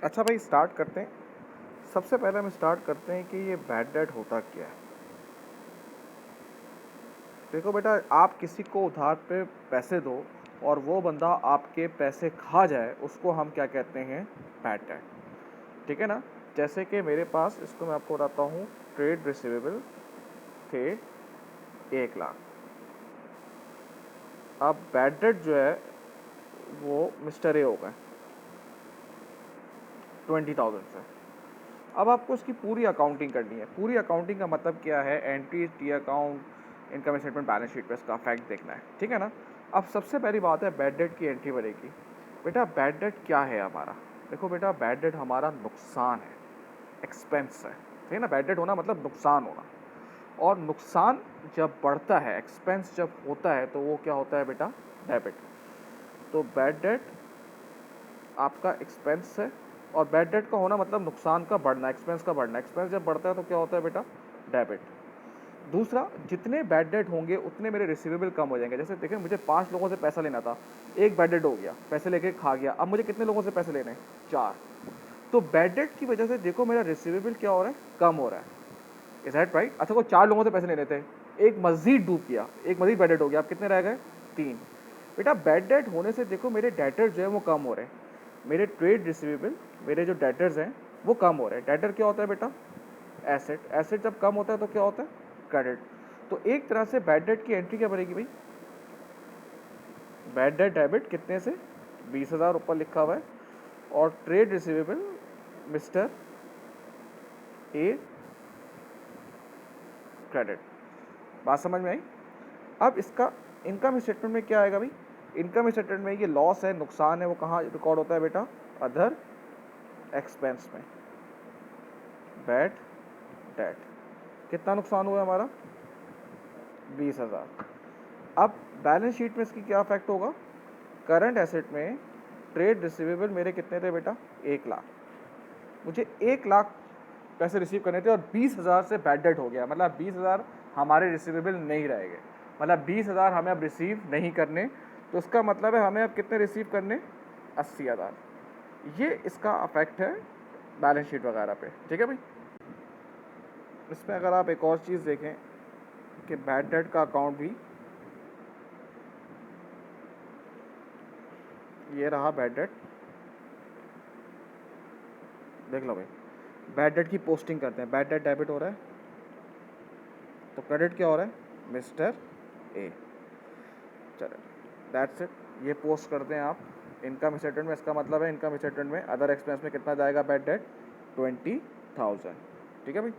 अच्छा भाई, स्टार्ट करते हैं। सबसे पहले हम स्टार्ट करते हैं कि ये बैड डेट होता क्या है। देखो बेटा, आप किसी को उधार पे पैसे दो और वो बंदा आपके पैसे खा जाए, उसको हम क्या कहते हैं? Bad debt. ठीक है ना? जैसे कि मेरे पास, इसको मैं आपको बताता हूँ, ट्रेड रिसीवेबल थे 1 लाख। अब बैड डेट जो है वो मिस्टर ए हो गए 20,000 से। अब आपको इसकी पूरी अकाउंटिंग करनी है। पूरी अकाउंटिंग का मतलब क्या है? Entries, T account, income statement, balance sheet पे इसका फैक्ट देखना है। ठीक है ना? अब सबसे पहली बात है, बैड डेट की एंट्री बनेगी। बेटा बैड डेट क्या है हमारा? देखो बेटा, बैड डेट हमारा नुकसान है, एक्सपेंस है। ठीक है ना? बैड डेट होना मतलब नुकसान होना। और नुकसान जब बढ़ता है, एक्सपेंस जब होता है, तो वो क्या होता है बेटा? डेबिट। तो बैड डेट आपका एक्सपेंस है, और बैड डेट का होना मतलब नुकसान का बढ़ना, एक्सपेंस का बढ़ना। एक्सपेंस जब बढ़ता है तो क्या होता है बेटा? डेबिट। दूसरा, जितने बैड डेट होंगे उतने मेरे रिसीवेबल कम हो जाएंगे। जैसे देखिए, मुझे 5 लोगों से पैसा लेना था, एक बैड डेट हो गया, पैसे लेके खा गया। अब मुझे कितने लोगों से पैसे लेने हैं? 4। तो बैड डेट की वजह से देखो मेरा रिसीवेबल क्या हो रहा है? कम हो रहा है। Is that right? अच्छा, को 4 लोगों से पैसे लेने थे, एक मजीद डूब गया, एक मजीद बैड डेट हो गया। अब कितने रह गए? 3। बेटा बैड डेट होने से देखो मेरे डेटर जो है वो कम हो रहे हैं। मेरे ट्रेड रिसीवेबल, मेरे जो डेटर्स हैं वो कम हो रहे हैं। डेटर क्या होता है बेटा? एसेट। एसेट जब कम होता है तो क्या होता है? क्रेडिट। तो एक तरह से बैड डेट की एंट्री क्या बनेगी भाई? बैड डेट डेबिट कितने से? 20,000 ऊपर लिखा हुआ है। और trade receivable mister a credit. बात समझ में आई? अब इसका इनकम स्टेटमेंट में क्या आएगा भाई? इनकम स्टेटमेंट में ये लॉस है, नुकसान है, वो कहाँ रिकॉर्ड होता है बेटा? अदर एक्सपेंस में। Bad debt. कितना नुकसान हुआ हमारा? 20,000। अब बैलेंस शीट में इसकी क्या इफेक्ट होगा? करंट एसेट में ट्रेड रिसीवेबल मेरे कितने थे बेटा? 1 लाख। मुझे 1 लाख पैसे रिसीव करने थे और 20,000 से बैड डेट हो गया। मतलब 20,000 हमारे रिसीवेबल नहीं रहेंगे, मतलब 20,000 हमें अब रिसीव नहीं करने। तो इसका मतलब है हमें अब कितने रिसीव करने? 80,000। ये इसका अफेक्ट है बैलेंस शीट वगैरह पे। ठीक है भाई? इसमें अगर आप एक और चीज़ देखें कि बैड डेट का अकाउंट भी, ये रहा बैड डेट, देख लो भाई। बैड डेट की पोस्टिंग करते हैं, बैड डेट डेबिट हो रहा है, तो क्रेडिट क्या हो रहा है? Mister A. चलो, दैट्स इट। ये पोस्ट करते हैं आप इनकम स्टेटमेंट में। इसका मतलब है इनकम स्टेटमेंट में अदर एक्सपेंस में कितना जाएगा बैड डेट? 20,000। ठीक है भाई?